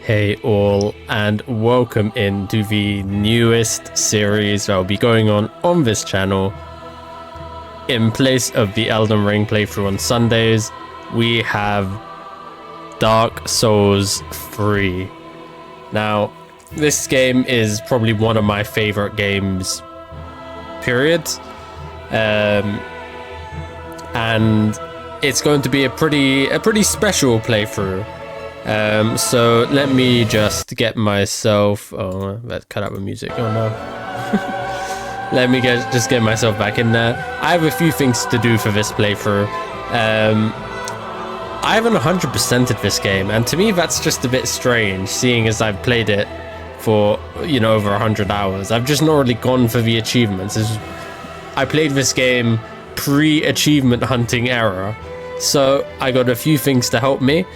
Hey all, and welcome into the newest series that will be going on this channel. In place of the Elden Ring playthrough on Sundays, we have Dark Souls 3. Now, this game is probably one of my favorite games, period. And it's going to be a pretty special playthrough. So let me just get myself. Oh, let's cut out the music. Oh no. Let me just get myself back in there. I have a few things to do for this playthrough. I haven't 100%ed this game, and to me that's just a bit strange, seeing as I've played it for over 100 hours. I've just not really gone for the achievements. I played this game pre-achievement hunting era, so I got a few things to help me.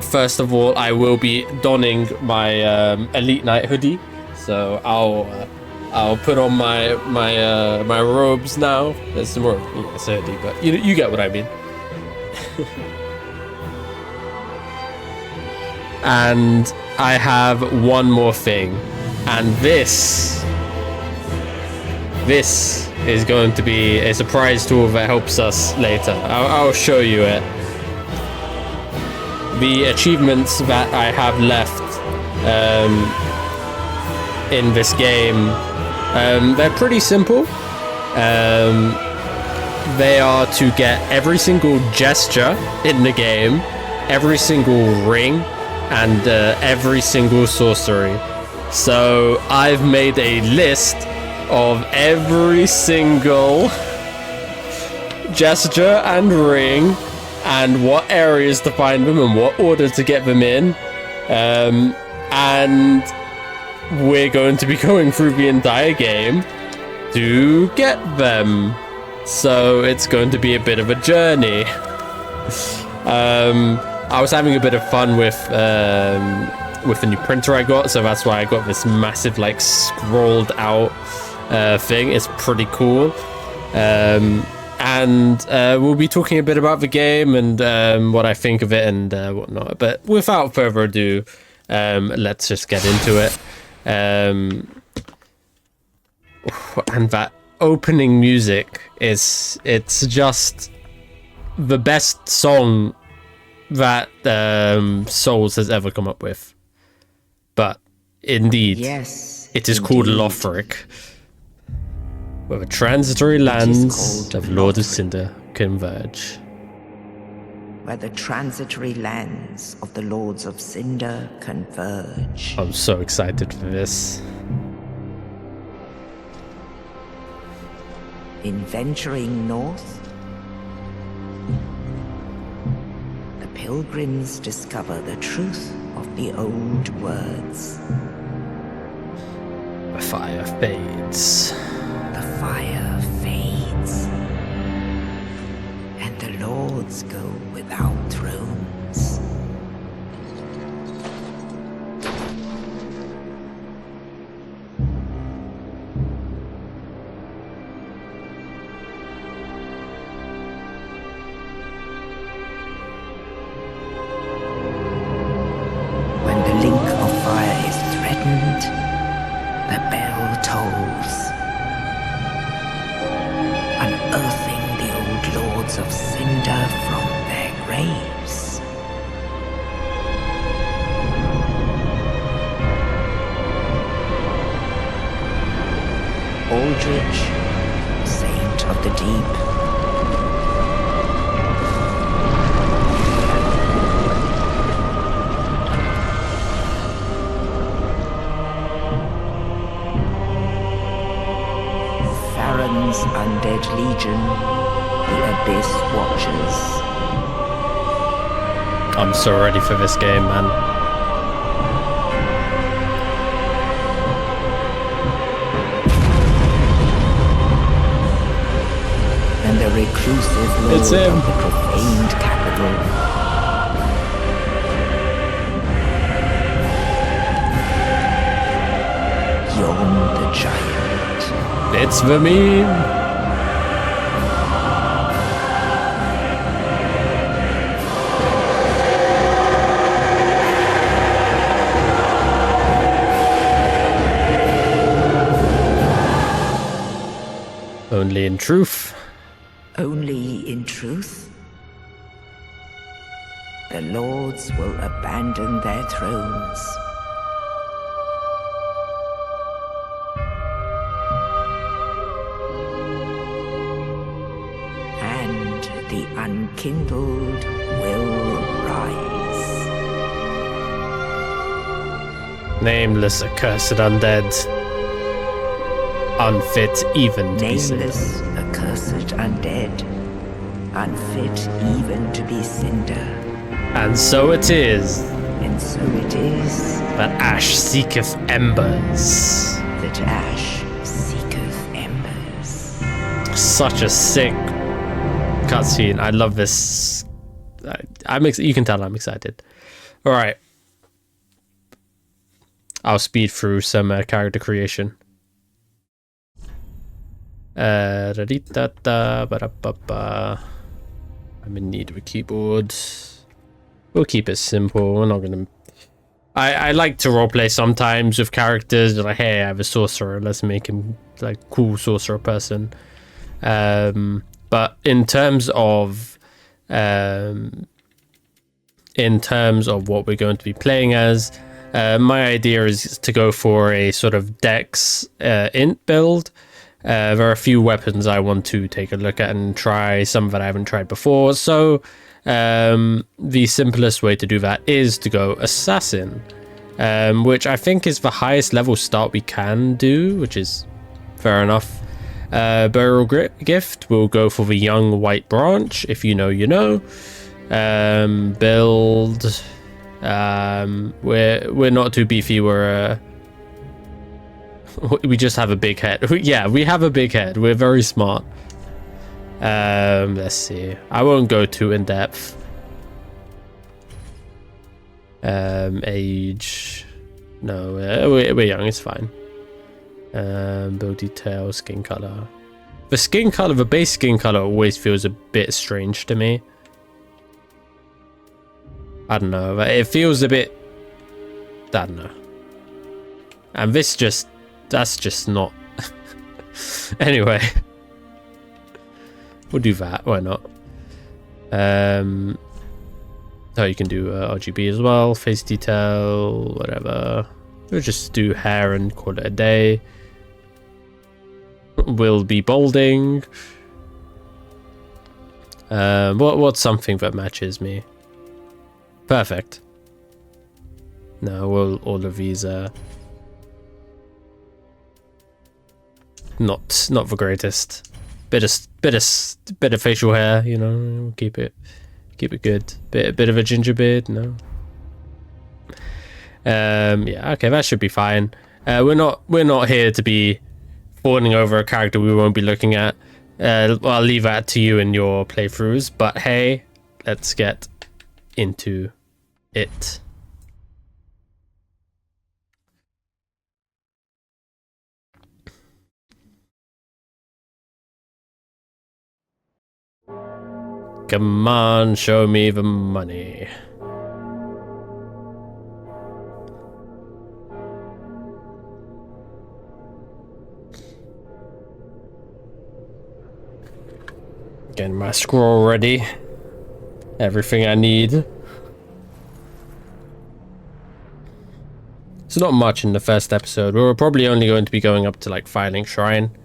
First of all, I will be donning my Elite Knight hoodie, so I'll put on my robes now. There's more, it's a hoodie, but you get what I mean. And I have one more thing, and this is going to be a surprise tool that helps us later. I'll show you it. The achievements that I have left in this game, they're pretty simple. They are to get every single gesture in the game, every single ring, and every single sorcery. So I've made a list of every single gesture and ring, and what areas to find them and what order to get them in. And we're going to be going through the entire game to get them. So it's going to be a bit of a journey. I was having a bit of fun with the new printer I got, so that's why I got this massive scrolled out thing. It's pretty cool. And we'll be talking a bit about the game and what I think of it and whatnot. But without further ado, let's just get into it. And that opening music it's just the best song that Souls has ever come up with. But indeed, yes, it is called Lothric, where the transitory lands of Lord of Cinder converge. Where the transitory lands of the Lords of Cinder converge. I'm so excited for this. In venturing north, the pilgrims discover the truth of the old words. The fire fades. The fire fades, and the lords go without thrones. When the link of fire is threatened, the bell tolls, unearthing the old Lords of Cinder from their graves. Aldrich, Saint of the Deep. Farron's Undead Legion, the Abyss Watchers. I'm so ready for this game, man. And the reclusive lord It's him. of the profaned capital. Yon the Giant. It's the meme. Only in truth. Only in truth? The lords will abandon their thrones. And the unkindled will rise. Nameless, accursed undead. Unfit even to be cinder. Nameless, accursed undead. Unfit even to be cinder. And so it is. And so it is. That ash seeketh embers. That ash seeketh embers. Such a sick cutscene. I love this. You can tell I'm excited. All right. I'll speed through some character creation. I'm in need of a keyboard. We'll keep it simple. We're not gonna. I like to roleplay sometimes with characters. Like, hey, I have a sorcerer. Let's make him like cool sorcerer person. But in terms of what we're going to be playing as, my idea is to go for a sort of Dex int build. There are a few weapons I want to take a look at and try, some that I haven't tried before. So the simplest way to do that is to go assassin, which I think is the highest level start we can do, which is fair enough. Burial gift, we'll go for the young white branch. If you know, you know. Build, we're not too beefy. We just have a big head. Yeah, we have a big head. We're very smart. Let's see. I won't go too in depth. Age. No, we're young. It's fine. Build detail, skin color. The base skin color always feels a bit strange to me. I don't know. It feels a bit. I don't know. And that's just not. Anyway. We'll do that. Why not? Oh, you can do RGB as well. Face detail, whatever. We'll just do hair and call it a day. We'll be bolding. What's something that matches me? Perfect. No, all of these are not the greatest. Bit of facial hair, you know. Keep it good. Bit of a ginger beard, no. Yeah, okay, that should be fine. We're not here to be fawning over a character we won't be looking at. I'll leave that to you in your playthroughs. But hey, let's get into it. Come on, show me the money. Getting my scroll ready. Everything I need. It's not much in the first episode. We're probably only going to be going up to like Firelink Shrine,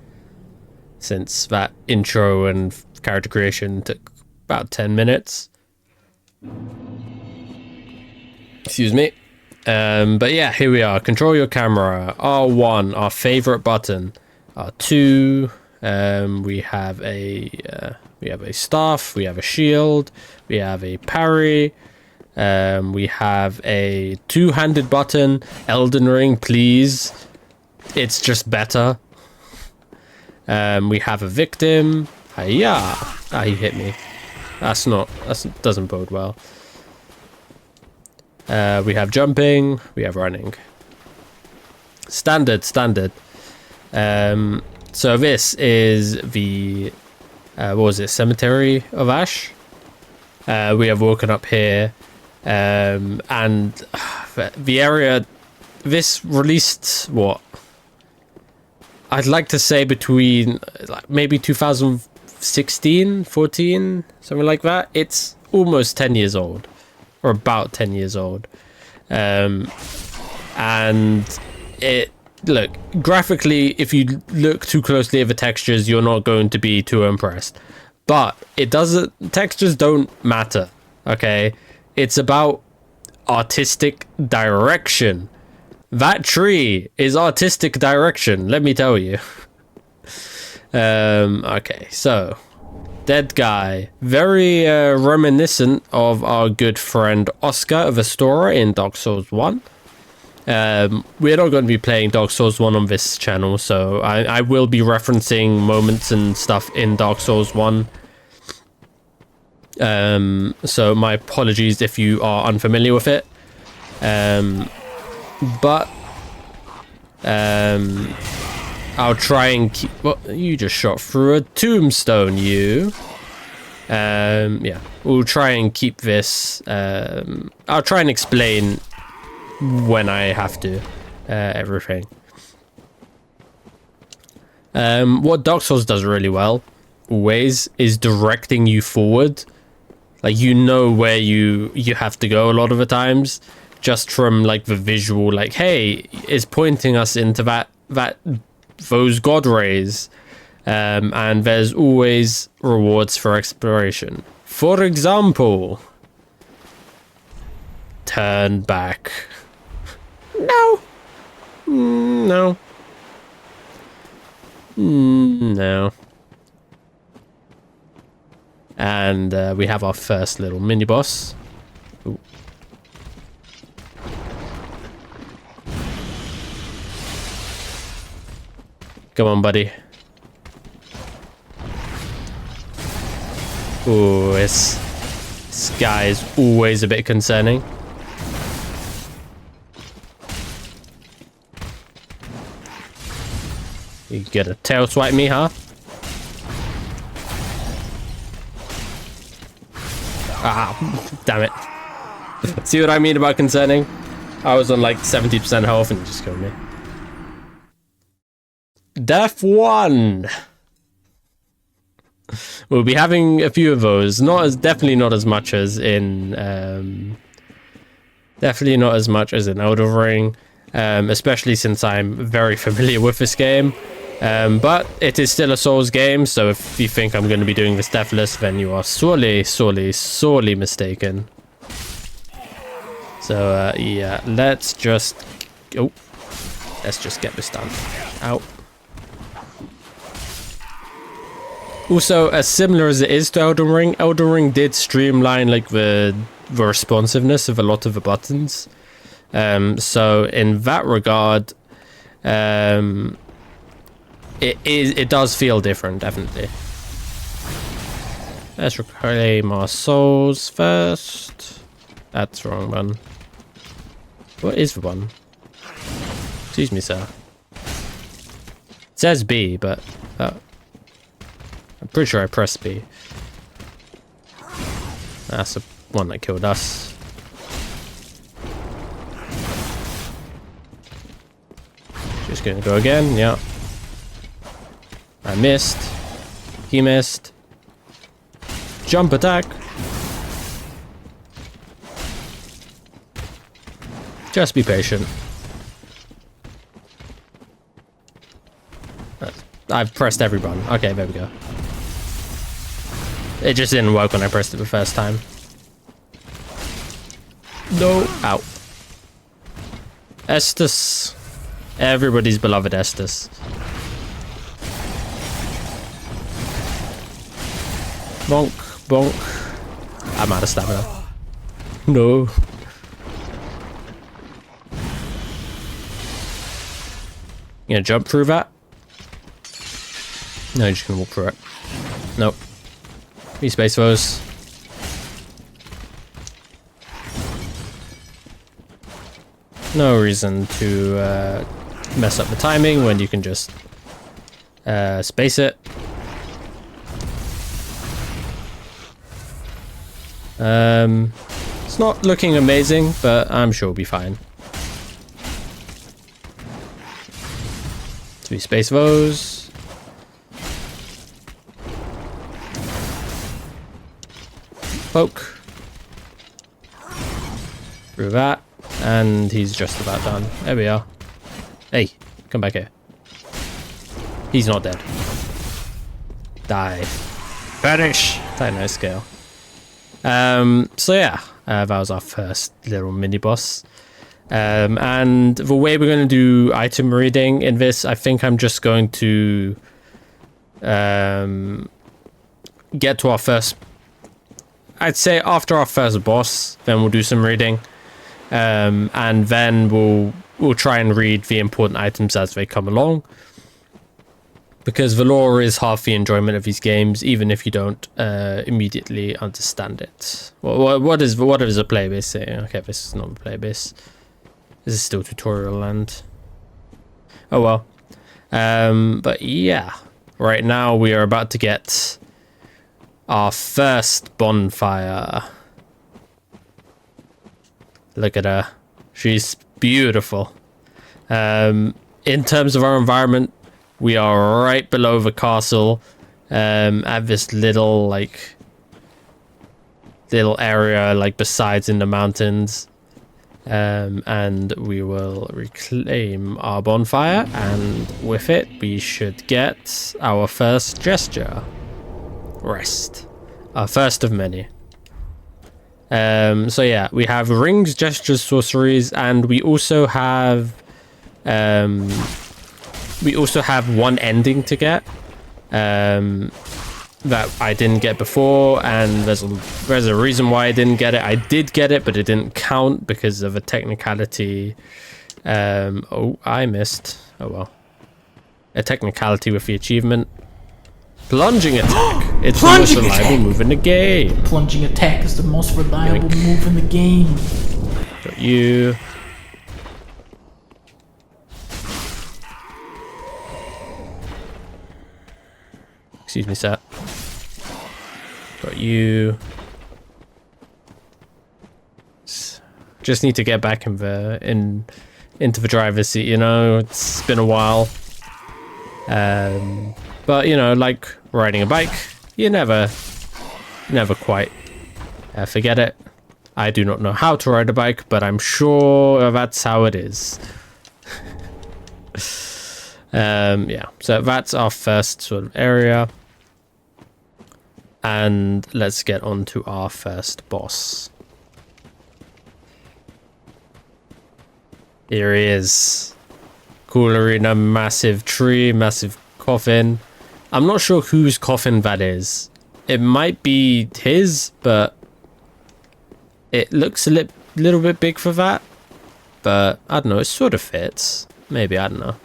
since that intro and character creation took about 10 minutes. Excuse me. But yeah, here we are. Control your camera. R1, our favorite button. R2, we have a staff, we have a shield, we have a parry, we have a two-handed button. Elden Ring, please. It's just better. We have a victim. Hiya! Ah, he hit me. That doesn't bode well. We have jumping, we have running. Standard. So this is the what was it, Cemetery of Ash. We have woken up here, and the area. This released what? I'd like to say between maybe 2016, 14, something like that. It's almost 10 years old, or about 10 years old. And it, look, graphically, if you look too closely at the textures, you're not going to be too impressed. But it doesn't, textures don't matter, okay? It's about artistic direction. That tree is artistic direction, let me tell you. Okay, so dead guy, very reminiscent of our good friend Oscar of Astora in Dark Souls 1. We're not going to be playing Dark Souls 1 on this channel, so I will be referencing moments and stuff in Dark Souls 1. So my apologies if you are unfamiliar with it. But I'll try and keep. Well, you just shot through a tombstone, you. Yeah, we'll try and keep this. I'll try and explain when I have to everything. What Dark Souls does really well, always, is directing you forward. Like, you know where you have to go a lot of the times, just from like the visual. Like, hey, it's pointing us into those god rays, and there's always rewards for exploration. For example, turn back. No. No. No. And we have our first little mini boss. Ooh. Come on, buddy. Ooh, this guy is always a bit concerning. You get a tail swipe me, huh? Ah, damn it. See what I mean about concerning? I was on like 70% health and he just killed me. Death 1. We'll be having a few of those. Definitely not as much as in Elden Ring, especially since I'm very familiar with this game. But it is still a Souls game, so if you think I'm going to be doing this deathless, then you are sorely mistaken. So yeah, let's just get this done. Out. Also, as similar as it is to Elden Ring did streamline like the responsiveness of a lot of the buttons. So in that regard, it does feel different, definitely. Let's reclaim our souls first. That's the wrong one. What is the one? Excuse me, sir. It says B, but I'm pretty sure I pressed B. That's the one that killed us. Just gonna go again, yeah. I missed. He missed. Jump attack. Just be patient. I've pressed every button. Okay, there we go. It just didn't work when I pressed it the first time. No. Ow. Estus. Everybody's beloved Estus. Bonk, bonk. I'm out of stamina. No. You gonna jump through that? No, you're just gonna walk through it. Nope. Be space foes. No reason to mess up the timing when you can just space it. It's not looking amazing, but I'm sure we'll be fine. 3 space Vos. Poke. Through that. And he's just about done. There we are. Hey, come back here. He's not dead. Die. Vanish! Tight scale. So yeah, that was our first little mini boss. And the way we're going to do item reading in this, I think I'm just going to get to our first, I'd say after our first boss, then we'll do some reading. And then we'll try and read the important items as they come along. Because the lore is half the enjoyment of these games, even if you don't immediately understand it. What is a playbase saying? Okay, this is not a playbase. This is still tutorial land. Oh well. But yeah, right now we are about to get our first bonfire. Look at her. She's beautiful. In terms of our environment, we are right below the castle, at this little area, besides in the mountains. And we will reclaim our bonfire, and with it, we should get our first gesture. Rest. Our first of many. So yeah, we have rings, gestures, sorceries, and we also have one ending to get that I didn't get before, and there's a reason why I didn't get it. I did get it, but it didn't count because of a technicality. Oh, I missed. Oh well. A technicality with the achievement. Plunging attack. It's the most reliable move in the game. Plunging attack is the most reliable move in the game. Got you. Excuse me, sir. Got you. Just need to get back into the driver's seat, you know. It's been a while. But you know, like riding a bike, you never quite forget it. I do not know how to ride a bike, but I'm sure that's how it is. Yeah, so that's our first sort of area. And let's get on to our first boss. Here he is. Cool arena, massive tree, massive coffin. I'm not sure whose coffin that is. It might be his, but it looks a little bit big for that. But I don't know, it sort of fits. Maybe, I don't know.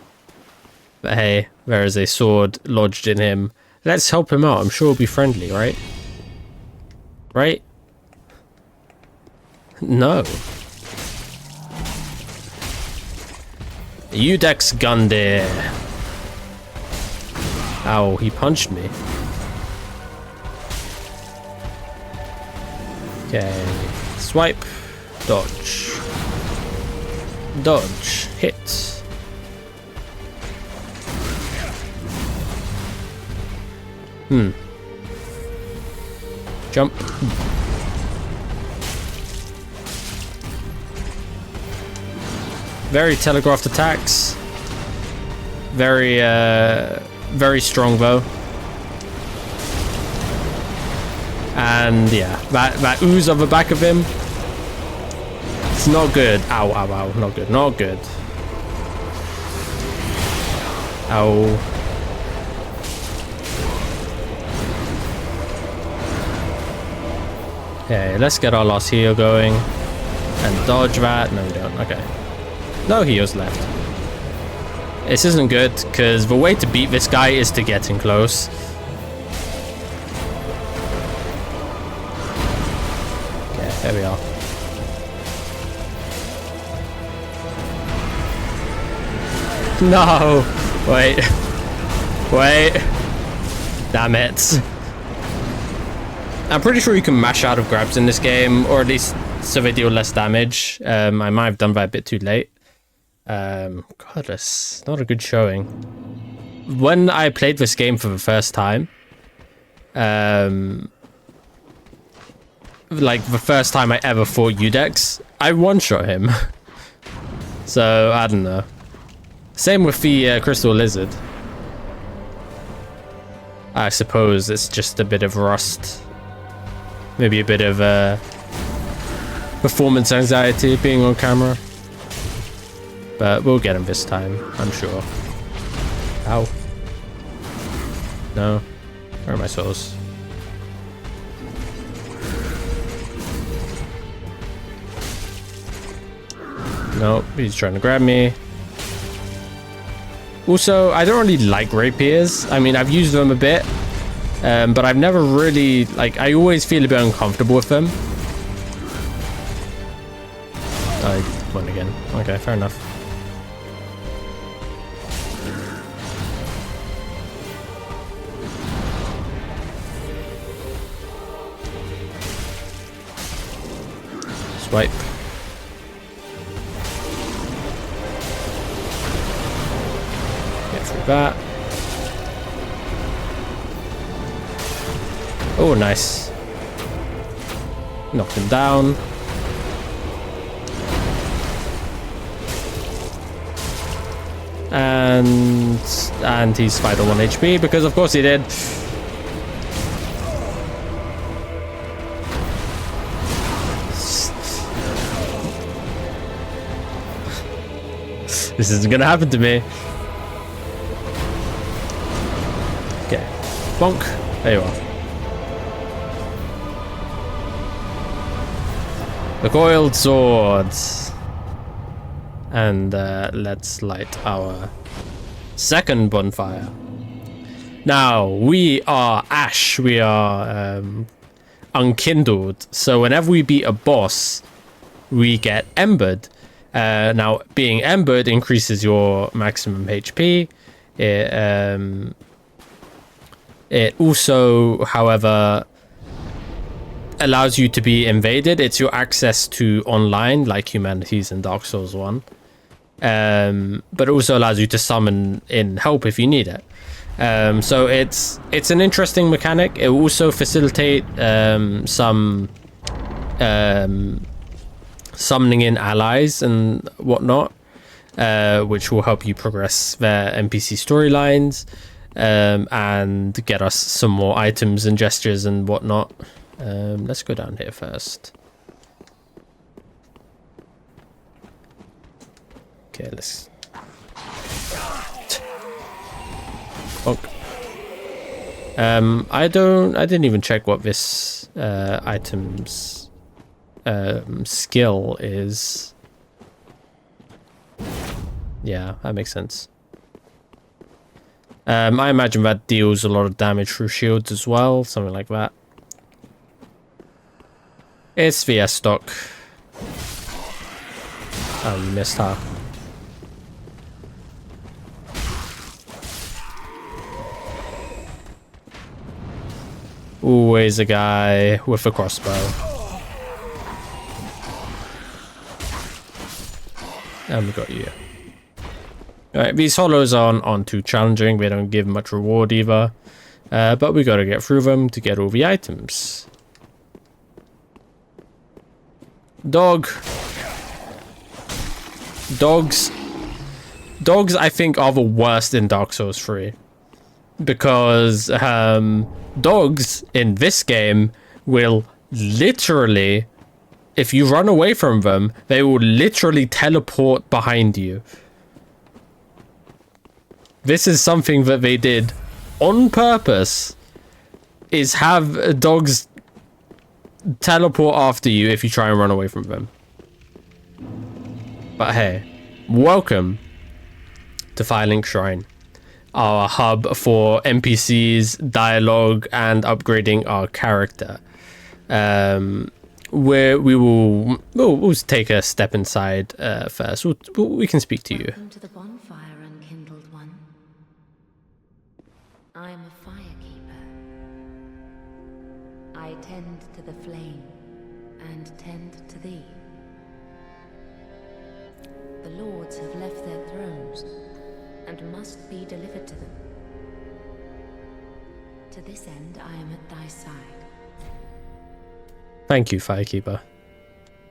But hey, there is a sword lodged in him. Let's help him out. I'm sure he'll be friendly, right? Right? No. Udex Gundir. Ow, he punched me. Okay. Swipe. Dodge. Dodge. Hit. Jump. Very telegraphed attacks. Very strong bow. And yeah, that ooze on the back of him. It's not good. Ow, ow, ow. Not good. Not good. Ow. Okay, let's get our last heal going. And dodge that. No, we don't. Okay. No heals left. This isn't good, because the way to beat this guy is to get in close. Okay, there we are. No! Wait. Wait. Damn it. I'm pretty sure you can mash out of grabs in this game, or at least so they deal less damage. I might have done that a bit too late. God, that's not a good showing. When I played this game for the first time, like the first time I ever fought Udex, I one-shot him. So, I don't know. Same with the Crystal Lizard. I suppose it's just a bit of rust. Maybe a bit of performance anxiety being on camera. But we'll get him this time, I'm sure. Ow. No. Where are my souls? Nope, he's trying to grab me. Also, I don't really like rapiers. I mean, I've used them a bit, but I've never really, like, I always feel a bit uncomfortable with them. I won again. Okay, fair enough. Swipe. That. Oh, nice. Knocked him down. And he's Spider 1 HP because of course he did. This isn't gonna happen to me. Okay, bonk. There you are. The coiled swords. And let's light our second bonfire. Now, we are ash. We are unkindled. So whenever we beat a boss, we get embered. Now, being embered increases your maximum HP. It also, however, allows you to be invaded. It's your access to online, like Humanities in Dark Souls 1. But it also allows you to summon in help if you need it. So it's an interesting mechanic. It will also facilitate some summoning in allies and whatnot, which will help you progress their NPC storylines. And get us some more items and gestures and whatnot. Let's go down here first. Okay, let's... Bonk. I didn't even check what this item's skill is. Yeah, that makes sense. I imagine that deals a lot of damage through shields as well, something like that. It's VS stock. Oh, you missed her. Always a guy with a crossbow. And we got you. Alright, these hollows aren't too challenging. They don't give much reward either. But we gotta get through them to get all the items. Dog. Dogs, I think, are the worst in Dark Souls 3. Because dogs in this game will literally, if you run away from them, they will literally teleport behind you. This is something that they did on purpose, is have dogs teleport after you if you try and run away from them. But hey, welcome to Firelink Shrine, our hub for NPCs, dialogue, and upgrading our character. Where we'll take a step inside first. We can speak to you. Welcome to the bonfire, unkindled one. I am a firekeeper. I tend to the flame and tend to thee. The lords have left their thrones and must be delivered to them. To this end, I am at thy side. Thank you, Firekeeper.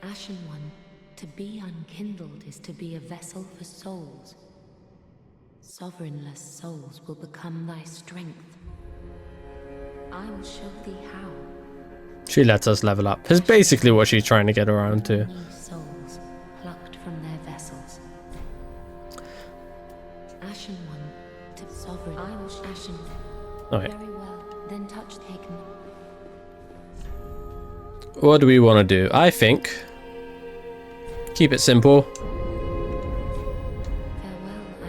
Ashen One, to be unkindled is to be a vessel for souls. Sovereignless souls will become thy strength. I will show thee how. She lets us level up. Is basically what she's trying to get around to. New souls plucked from their vessels. Ashen One, to sovereign. I will Ashen. Okay. Very well. Then touch taken. What do we want to do? I think keep it simple. Farewell,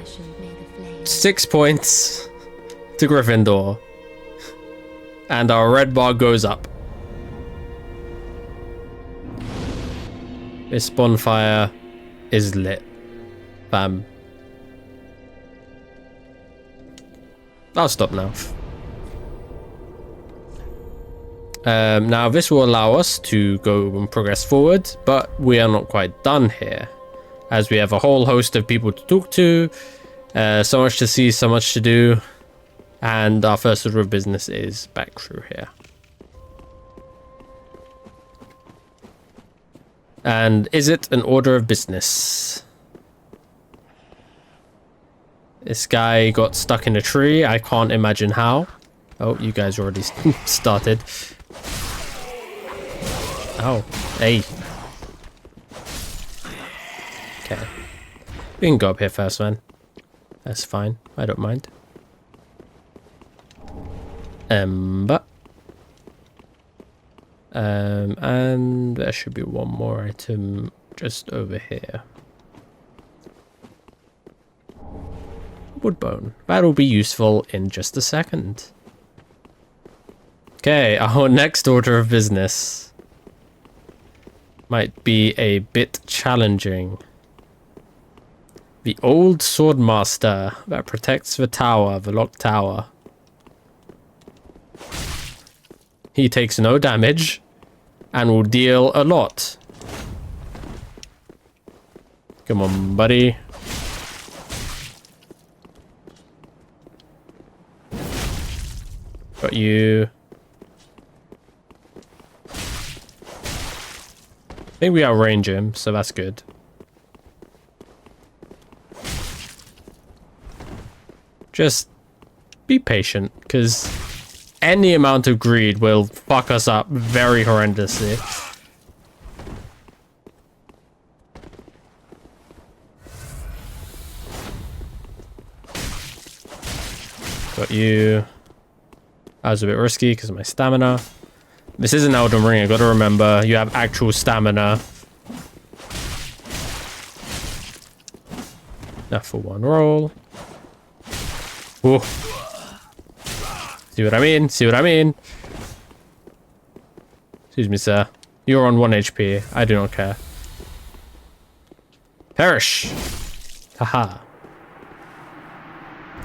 Ashen. May the flame. 6 points to Gryffindor. And our red bar goes up. This bonfire is lit. Bam. I'll stop now. Now this will allow us to go and progress forward, but we are not quite done here, as we have a whole host of people to talk to, so much to see, so much to do, and our first order of business is back through here. And is it an order of business? This guy got stuck in a tree. I can't imagine how. Oh, you guys already started. Oh, hey. Okay. We can go up here first, man. That's fine. I don't mind. And there should be one more item just over here. Woodbone. That'll be useful in just a second. Okay, our next order of business might be a bit challenging. The old swordmaster that protects the tower, the locked tower. He takes no damage and will deal a lot. Come on, buddy. Got you. I think we outrange him, so that's good. Just be patient, because any amount of greed will fuck us up very horrendously. Got you. That was a bit risky because of my stamina. This is an Elden Ring, I gotta remember. You have actual stamina. Enough for one roll. Ooh. See what I mean? See what I mean? Excuse me, sir. You're on 1 HP. I do not care. Perish! Haha.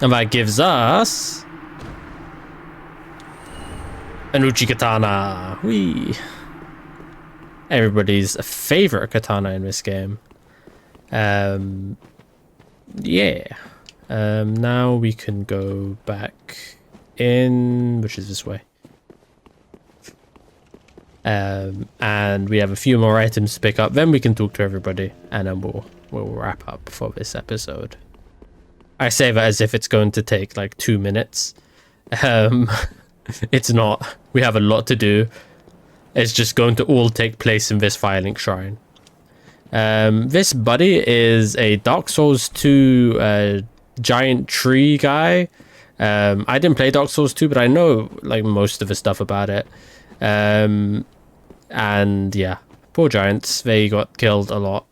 And that gives us an Uchi Katana. Whee! Everybody's favorite katana in this game. Yeah. Now we can go back in, which is this way. And we have a few more items to pick up. Then we can talk to everybody, and then we'll wrap up for this episode. I say that as if it's going to take like 2 minutes. It's not. We have a lot to do. It's just going to all take place in this Firelink Shrine. This buddy is a Dark Souls 2 giant tree guy. I didn't play Dark Souls 2, but I know like most of the stuff about it. And yeah, poor giants. They got killed a lot.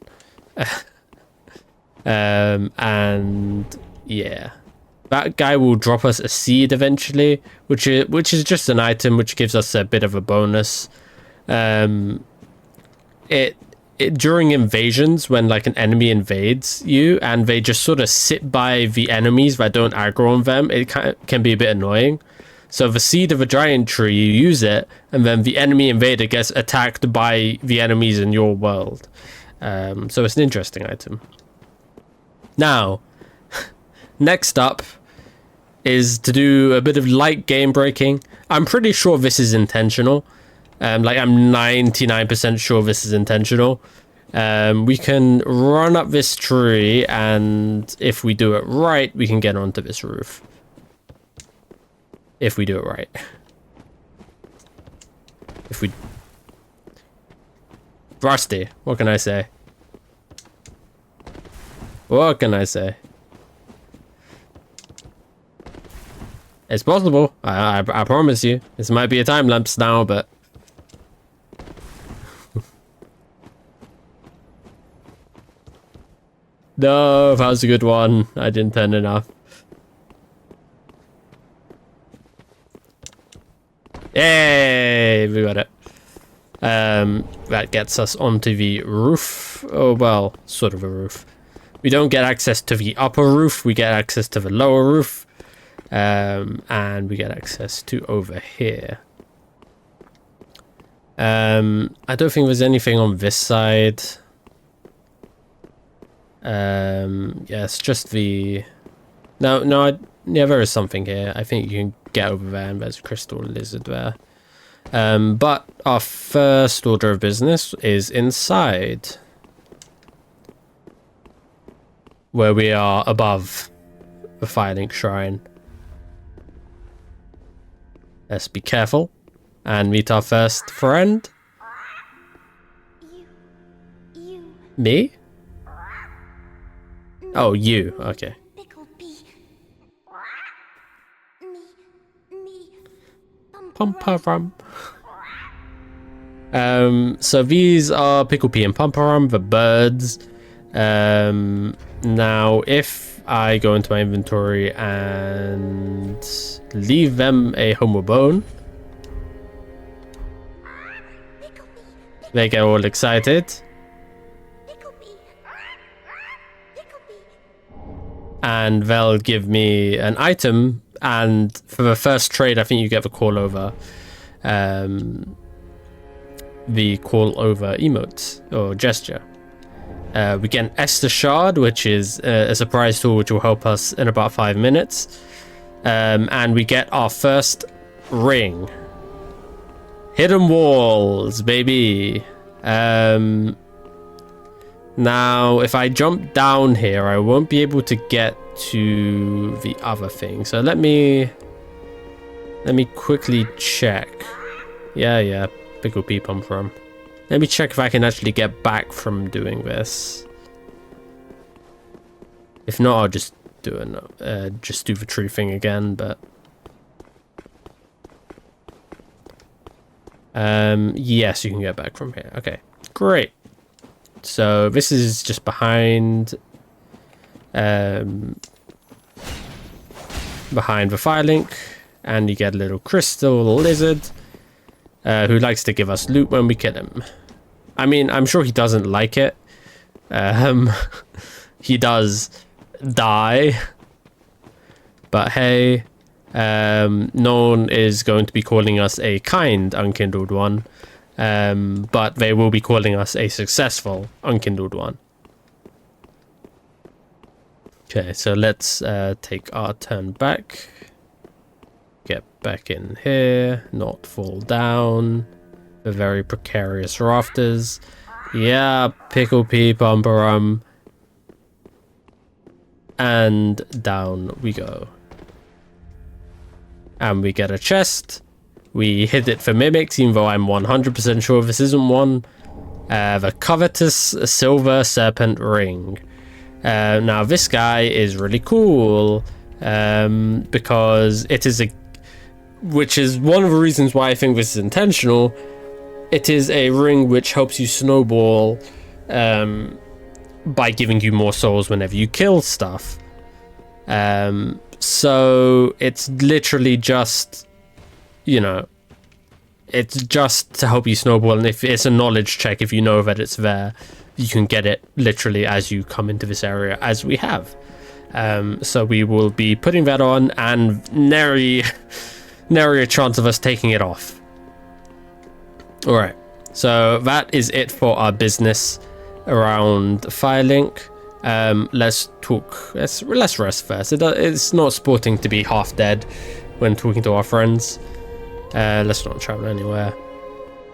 And yeah, that guy will drop us a seed eventually, which is just an item which gives us a bit of a bonus. During invasions, when like an enemy invades you and they just sort of sit by the enemies that don't aggro on them, it can be a bit annoying. So the seed of a giant tree, you use it, and then the enemy invader gets attacked by the enemies in your world. So it's an interesting item. Now, next up is to do a bit of light game breaking. I'm pretty sure this is intentional. Like, I'm 99% sure this is intentional. We can run up this tree, and if we do it right, we can get onto this roof. If we do it right. If we... Rusty, what can I say? What can I say? It's possible. I promise you. This might be a time lapse now, but... No, that was a good one. I didn't turn enough. Yay! We got it. That gets us onto the roof. Oh, well, sort of a roof. We don't get access to the upper roof. We get access to the lower roof. And we get access to over here. I don't think there's anything on this side. Yeah, it's just the... No, yeah, there is something here. I think you can get over there, and there's a crystal lizard there. But our first order of business is inside, where we are above the Firelink Shrine. Let's be careful and meet our first friend. Me? Oh, you. Okay. Pumperum. So these are Picklebee and Pumperum, the birds. Now, if I go into my inventory and leave them a homeward bone, they get all excited. And they'll give me an item, and for the first trade, I think you get the call over, emote or gesture. We get an Esther Shard, which is a surprise tool which will help us in about 5 minutes, and we get our first ring. Hidden walls, baby. Now, if I jump down here, I won't be able to get to the other thing. So let me quickly check. Yeah, Picklebee Pumperum. Let me check if I can actually get back from doing this. If not, I'll just do the tree thing again. But yes, you can get back from here. Okay, great. So this is just behind the Firelink, and you get a little crystal lizard who likes to give us loot when we kill him. I mean, I'm sure he doesn't like it. He does die, but hey, no one is going to be calling us a kind unkindled one. But they will be calling us a successful unkindled one. Okay, so let's take our turn back. Get back in here, not fall down the very precarious rafters. Yeah, Picklebee Pumperum. And down we go. And we get a chest. We hit it for mimics, even though I'm 100% sure this isn't one. The covetous silver serpent ring. Now this guy is really cool, because it is which is one of the reasons why I think this is intentional. It is a ring which helps you snowball by giving you more souls whenever you kill stuff. So it's literally just, it's just to help you snowball, and if it's a knowledge check, if you know that it's there, you can get it literally as you come into this area, as we have. So we will be putting that on, and nary a chance of us taking it off. Alright, so that is it for our business around Firelink. Let's talk. Let's rest first. It's not sporting to be half dead when talking to our friends. Let's not travel anywhere.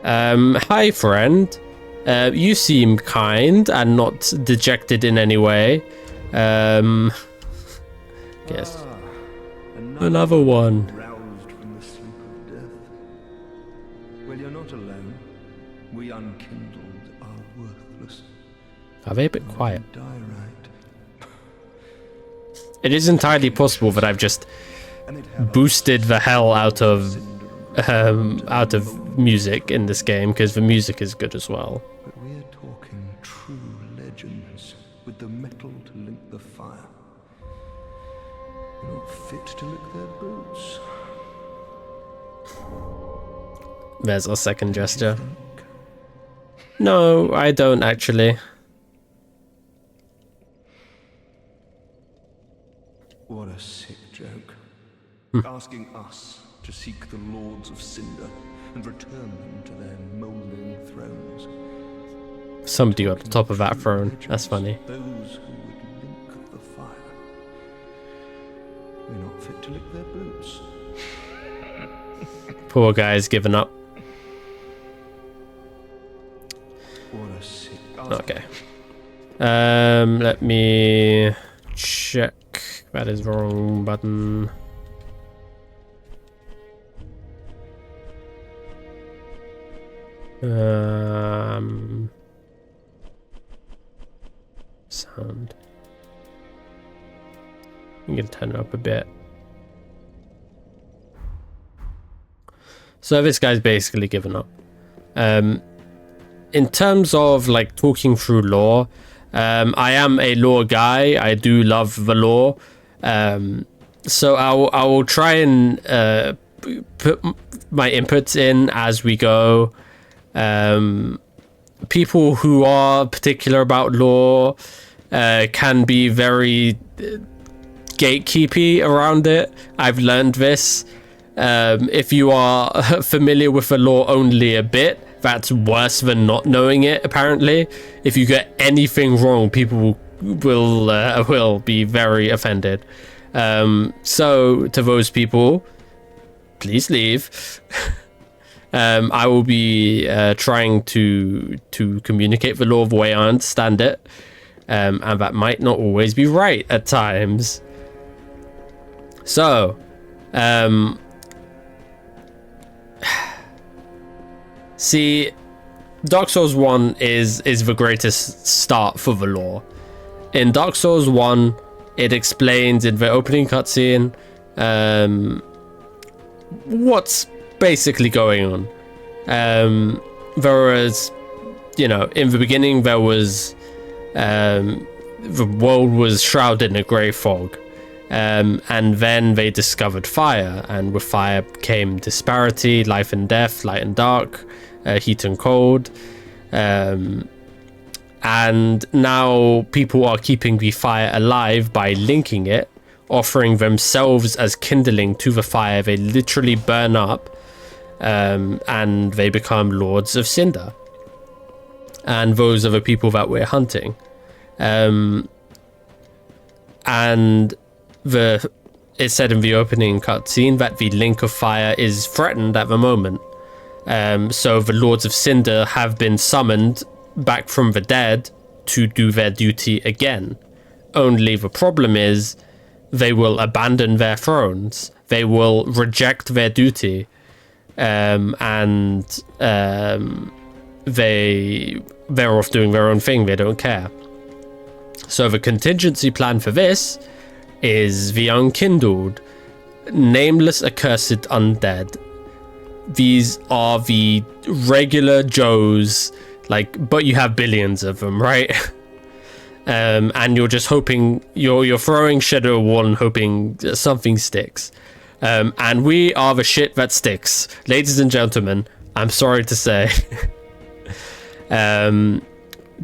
Hi, friend. You seem kind and not dejected in any way. Guess another one. Roused from the sleep of death. Well, you're not alone. We unkindled are worthless. Are they a bit quiet? Die right. It is entirely possible that I've just boosted the hell out of music in this game, because the music is good as well. But we're talking true legends with the metal to link the fire. You're not fit to lick their boots. There's our second gesture. No, I don't actually. What a sick joke. Asking us to seek the Lords of Cinder and return them to their mouldering thrones. Somebody got the top of that throne. That's funny. Those who would link the fire. We're not fit to lick their boots. Poor guy's given up. What a sick... Okay. Let me check. That is the wrong button. Sound. I'm gonna turn it up a bit. So this guy's basically given up. In terms of like talking through lore, I am a lore guy. I do love the lore. So I will try and put my inputs in as we go. People who are particular about lore can be very gatekeepy around it. I've learned this. If you are familiar with the lore only a bit, that's worse than not knowing it, apparently. If you get anything wrong, people will be very offended. So to those people, please leave. I will be trying to communicate the lore the way I understand it, and that might not always be right at times. So, see, Dark Souls 1 is the greatest start for the lore. In Dark Souls 1, it explains in the opening cutscene what's basically going on. There was, you know, in the beginning there was the world was shrouded in a grey fog, and then they discovered fire, and with fire came disparity, life and death, light and dark, heat and cold, and now people are keeping the fire alive by linking it, offering themselves as kindling to the fire. They literally burn up, and they become Lords of Cinder, and those are the people that we're hunting. And it said in the opening cutscene that the link of fire is threatened at the moment. So the Lords of Cinder have been summoned back from the dead to do their duty again. Only the problem is they will abandon their thrones. They will reject their duty. They're off doing their own thing. They don't care. So the contingency plan for this is the unkindled, nameless, accursed undead. These are the regular Joes, like, but you have billions of them, right? And you're just hoping, you're throwing Shadow Wall and hoping something sticks. And we are the shit that sticks, ladies and gentlemen. I'm sorry to say.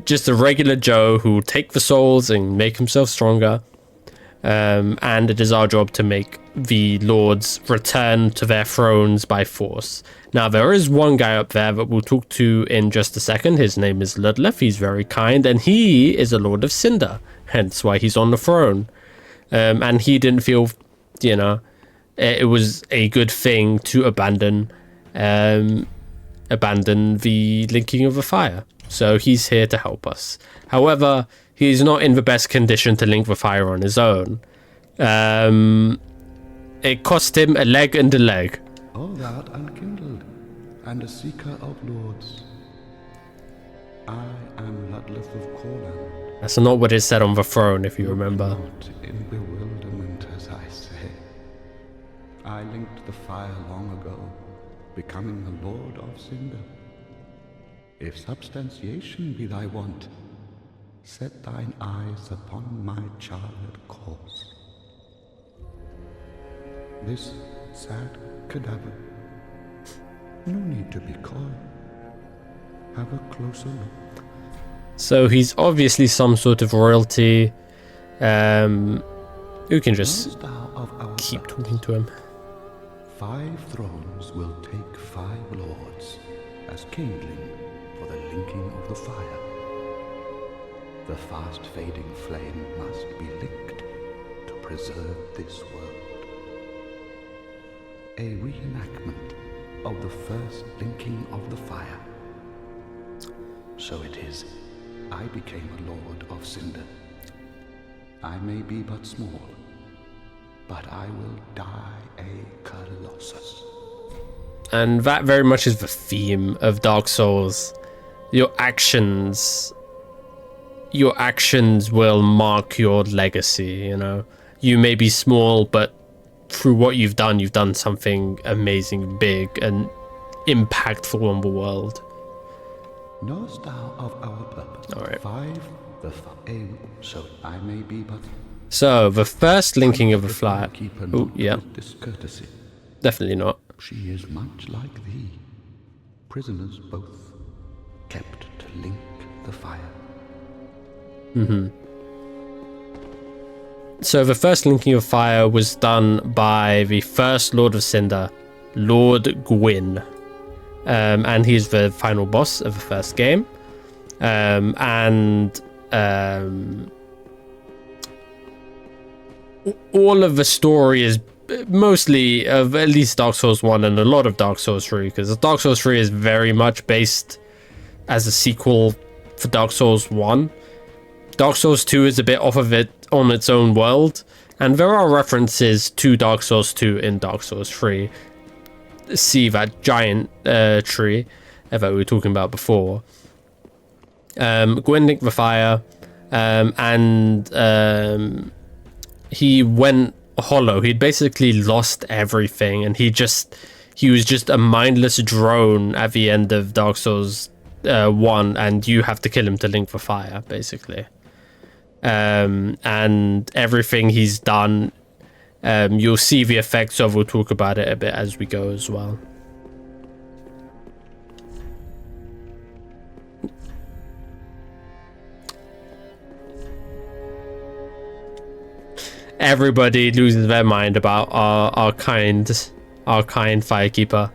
Just a regular Joe who will take the souls and make himself stronger. and it is our job to make the lords return to their thrones by force. Now, there is one guy up there that we'll talk to in just a second. His name is Ludleth. He's very kind, and he is a Lord of Cinder, hence why he's on the throne. And he didn't feel, you know, it was a good thing to abandon the linking of the fire. So he's here to help us. However, he's not in the best condition to link the fire on his own. It cost him a leg and a leg. All that unkindled, and a seeker of lords. I am Ludleth of Corland. That's not what it said on the throne, if you remember. Not in bewilderment, as I say. I linked the fire long ago, becoming the Lord of Cinder. If substantiation be thy want, set thine eyes upon my charred course. This sad cadaver. No need to be coy. Have a closer look. So he's obviously some sort of royalty. You can just keep talking to him. 5 thrones will take 5 lords as kindling for the linking of the fire. The fast fading flame must be licked to preserve this world. A reenactment of the first linking of the fire. So it is, I became a Lord of Cinder. I may be but small, but I will die a Colossus. And that very much is the theme of Dark Souls. Your actions will mark your legacy, you know. You may be small, but through what you've done something amazing, big, and impactful on the world. Knowest thou of our purpose? All right. 5, the aim, so I may be but. So the first linking of the fire. Oh, yeah. Discourtesy. Definitely not. She is much like thee. Prisoners both, kept to link the fire. So the first linking of fire was done by the first Lord of Cinder, Lord Gwyn. And he's the final boss of the first game. All of the story is mostly of at least Dark Souls 1 and a lot of Dark Souls 3, because Dark Souls 3 is very much based as a sequel for Dark Souls 1. Dark Souls 2 is a bit off of it on its own world, and there are references to Dark Souls 2 in Dark Souls 3. See that giant tree that we were talking about before. Gwyn linked the fire, and he went hollow. He'd basically lost everything, and he was just a mindless drone at the end of Dark Souls 1, and you have to kill him to link the fire, basically. And everything he's done, you'll see the effects of. We'll talk about it a bit as we go as well. Everybody loses their mind about our kind firekeeper.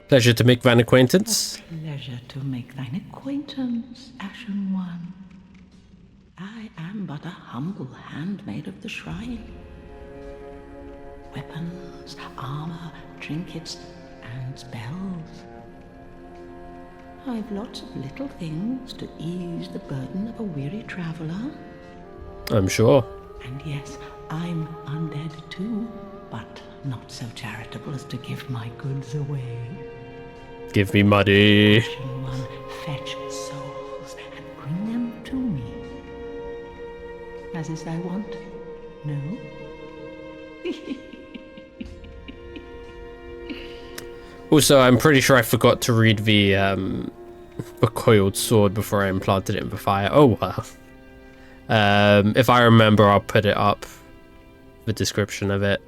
Pleasure to make thine acquaintance. Pleasure to make thine acquaintance, Ashen One. I am but a humble handmaid of the shrine. Weapons, armor, trinkets, and spells. I've lots of little things to ease the burden of a weary traveler. I'm sure. And yes, I'm undead too, but not so charitable as to give my goods away. Give me money. Ashen One, fetch souls and bring them to me. As is thy want? No? Also, I'm pretty sure I forgot to read the coiled sword before I implanted it in the fire. Oh well. If I remember, I'll put it up, the description of it.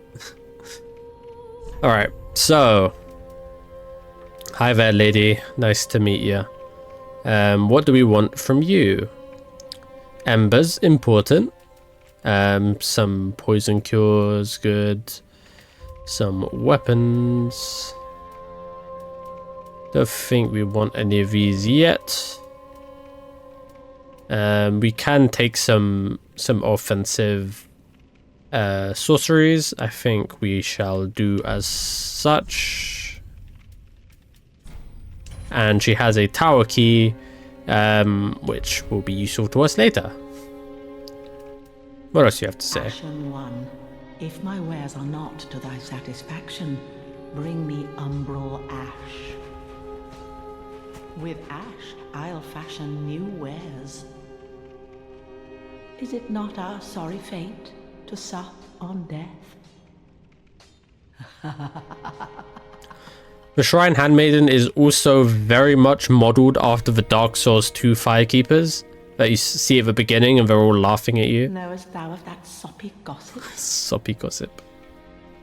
Alright, so. Hi there, lady. Nice to meet you. What do we want from you? Embers, important. Some poison cures, good. Some weapons. Don't think we want any of these yet. We can take some offensive sorceries. I think we shall do as such. And she has a tower key, which will be useful to us later. What else do you have to say? Ashen One, if my wares are not to thy satisfaction, bring me umbral ash. With ash, I'll fashion new wares. Is it not our sorry fate to sup on death? The Shrine Handmaiden is also very much modeled after the Dark Souls 2 Firekeepers that you see at the beginning and they're all laughing at you. Knowest thou of that soppy gossip? Soppy gossip.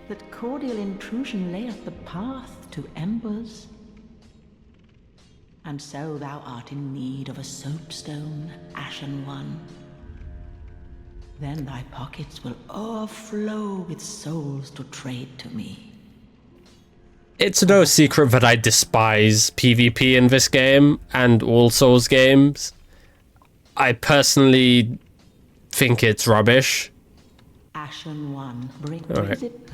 That cordial intrusion layeth the path to embers. And so thou art in need of a soapstone, Ashen One. Then thy pockets will overflow with souls to trade to me. It's no secret that I despise PvP in this game and all Souls games. I personally think it's rubbish. Ashen One, bring Alright. it.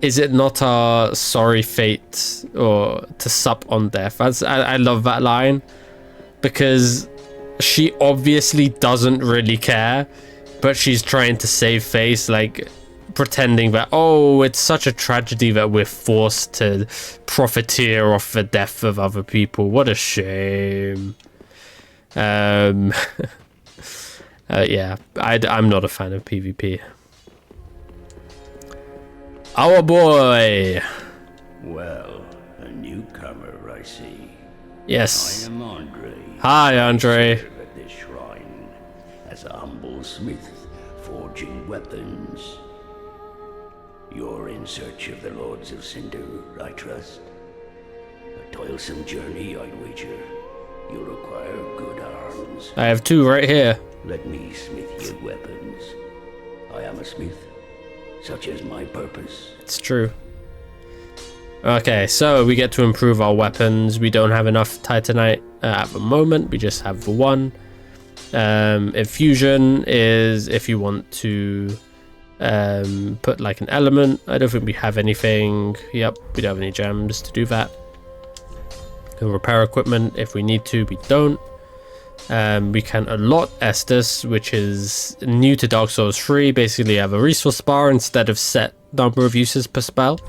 Is it not our sorry fate or to sup on death? I love that line because she obviously doesn't really care, but she's trying to save face, like pretending that, oh, it's such a tragedy that we're forced to profiteer off the death of other people. What a shame. Yeah, I'm not a fan of PvP. Our boy. Well, a newcomer, I see. Yes. I am Andre. Hi, Andre. Serve at this shrine as a humble smith, forging weapons. You're in search of the Lords of Cinder, I trust. A toilsome journey, I'd wager. You require good arms. I have two right here. Let me smith you weapons. I am a smith. Such is my purpose. It's true. Okay, so we get to improve our weapons. We don't have enough Titanite at the moment. We just have the one. Infusion is if you want to put like an element. I don't think we have anything. Yep, we don't have any gems to do that. We'll repair equipment if we need to. We don't. We can allot Estus, which is new to Dark Souls 3. Basically, you have a resource bar instead of set number of uses per spell.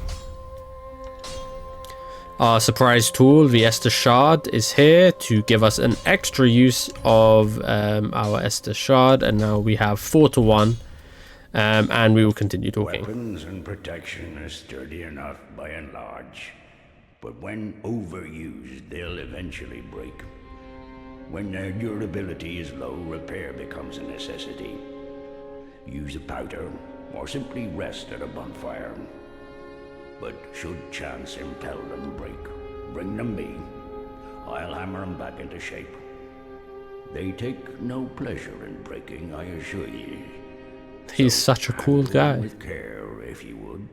Our surprise tool, the Estus Shard, is here to give us an extra use of our Estus Shard, and now we have 4 to 1, and we will continue talking. Weapons and protection are sturdy enough by and large, but when overused, they'll eventually break. When their durability is low, repair becomes a necessity. Use a powder, or simply rest at a bonfire. But should chance impel them break, bring them me. I'll hammer them back into shape. They take no pleasure in breaking, I assure ye. He's such a cool guy. With care, if you would.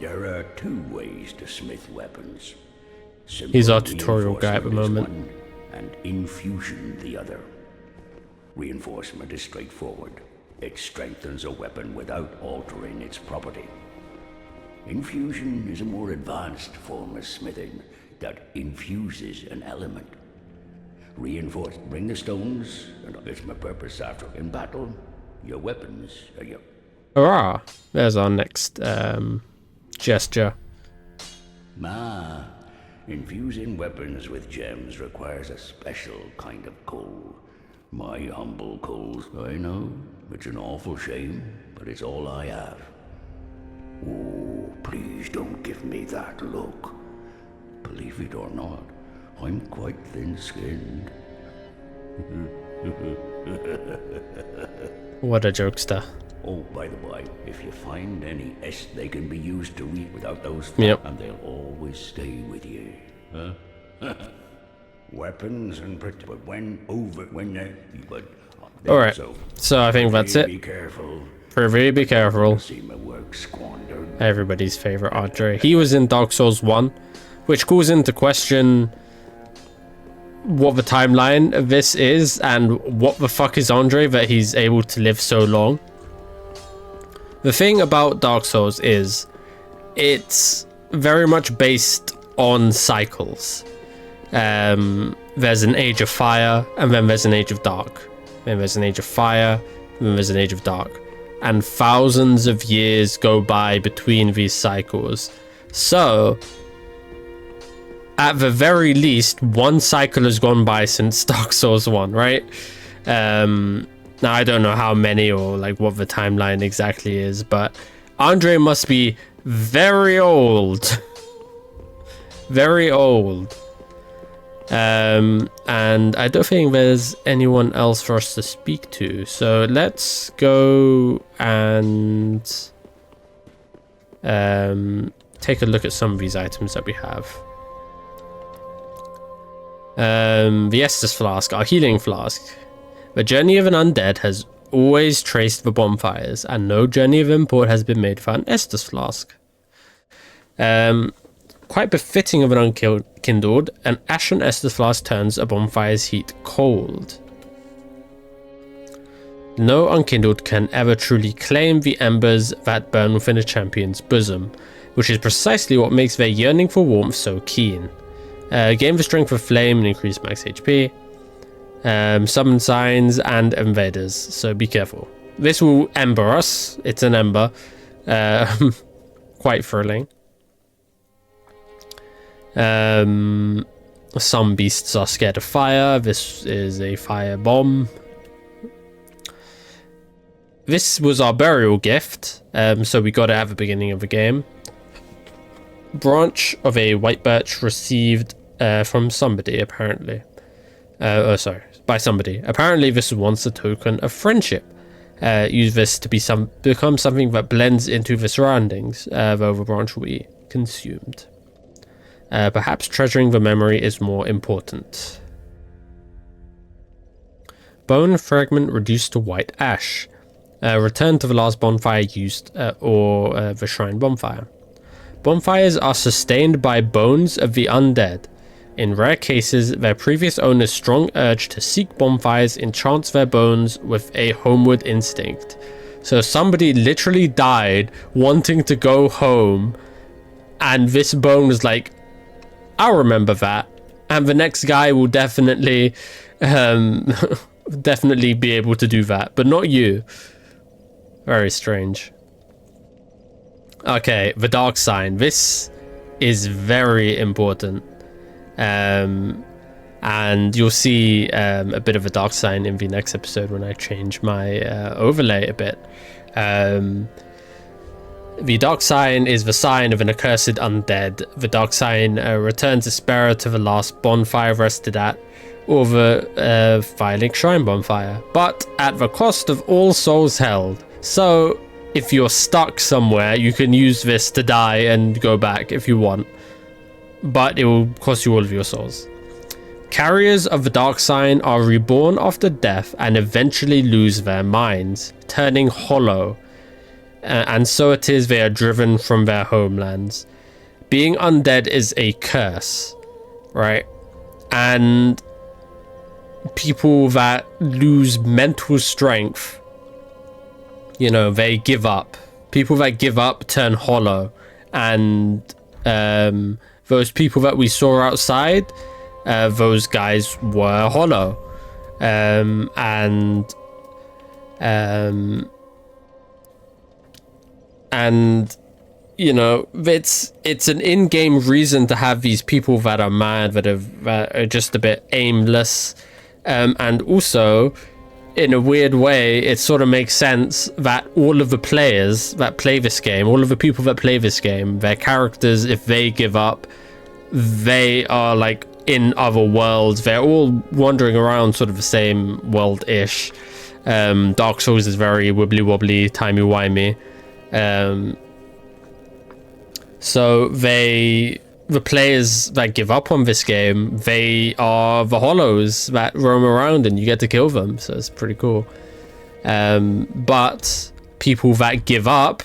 There are 2 ways to smith weapons. Simple He's our tutorial guy at the reinforcement moment. is one, and infusion the other. Reinforcement is straightforward. It strengthens a weapon without altering its property. Infusion is a more advanced form of smithing that infuses an element. Reinforce, bring the stones, and it's my purpose after. In battle, your weapons are your... Hurrah! There's our next gesture. Infusing weapons with gems requires a special kind of coal. My humble coals, I know, it's an awful shame, but it's all I have. Oh, please don't give me that look. Believe it or not, I'm quite thin-skinned. What a jokester. Oh, by the way, if you find any they can be used to read without those, Yep. and they'll always stay with you. Huh? weapons and but when they but All right. So I think that's it. Be careful. Privy, be careful. See my work squandered. Everybody's favorite Andre. He was in Dark Souls 1, which calls into question what the timeline of this is and what the fuck is Andre that he's able to live so long. The thing about Dark Souls is it's very much based on cycles. There's an Age of Fire, and then there's an Age of Dark. Then there's an Age of Fire, and then there's an Age of Dark. And thousands of years go by between these cycles. So, at the very least, one cycle has gone by since Dark Souls 1, right? Now, I don't know how many or like what the timeline exactly is, but Andre must be very old. Very old. And I don't think there's anyone else for us to speak to, so let's go and take a look at some of these items that we have. The Estus Flask, our healing flask. The journey of an undead has always traced the bonfires, and no journey of import has been made for an Estus Flask. Quite befitting of an unkindled, an ashen Estus Flask turns a bonfire's heat cold. No unkindled can ever truly claim the embers that burn within a champion's bosom, which is precisely what makes their yearning for warmth so keen. Gain the strength of flame and increase max HP. Summon signs and invaders, so be careful. This will ember us. It's an ember. Quite thrilling. Some beasts are scared of fire. This is a fire bomb. This was our burial gift, so we got it at the beginning of the game. Branch of a white birch received from somebody, apparently. By somebody. Apparently this was once a token of friendship. Use this to become something that blends into the surroundings, though the branch will be consumed. Perhaps treasuring the memory is more important. Bone fragment reduced to white ash. Return to the last bonfire used, or the shrine bonfire. Bonfires are sustained by bones of the undead. In rare cases, their previous owner's strong urge to seek bonfires enchants their bones with a homeward instinct. So somebody literally died wanting to go home, and this bone was like, I'll remember that, and the next guy will definitely definitely be able to do that, but not you. Very strange. Okay, the dark sign. This is very important, and you'll see a bit of a dark sign in the next episode when I change my overlay a bit. The dark sign is the sign of an accursed undead. The dark sign returns its bearer to the last bonfire rested at, or the Firelink Shrine bonfire, but at the cost of all souls held. So, if you're stuck somewhere, you can use this to die and go back if you want, but it will cost you all of your souls. Carriers of the dark sign are reborn after death and eventually lose their minds, turning hollow. And so it is they are driven from their homelands. Being undead is a curse, right? And people that lose mental strength, you know, they give up. People that give up turn hollow. And those people that we saw outside, those guys were hollow. And you know, it's an in-game reason to have these people that are mad, that are just a bit aimless, and also in a weird way it sort of makes sense that all of the players that play this game, all of the people that play this game, their characters, if they give up, they are like in other worlds. They're all wandering around sort of the same world-ish. Dark Souls is very wibbly-wobbly, timey-wimey. So they the players that give up on this game, they are the hollows that roam around and you get to kill them, so it's pretty cool. But people that give up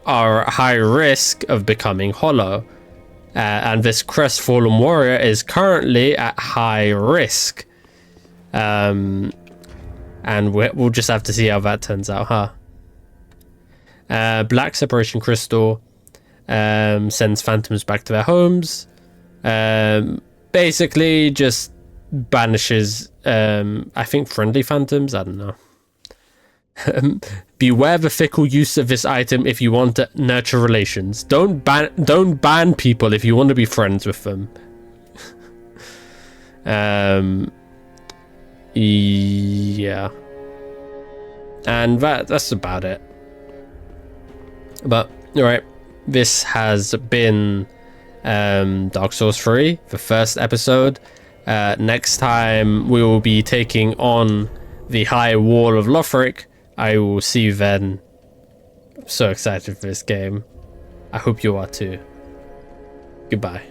are at high risk of becoming hollow, and this crestfallen warrior is currently at high risk, and we'll just have to see how that turns out, huh? Black separation crystal sends phantoms back to their homes. Basically just banishes I think friendly phantoms, I don't know. Beware the fickle use of this item if you want to nurture relations. Don't ban people if you want to be friends with them. Yeah, and that's about it. But alright, this has been Dark Souls 3, the first episode. Next time we will be taking on the High Wall of Lothric. I will see you then. I'm so excited for this game. I hope you are too. Goodbye.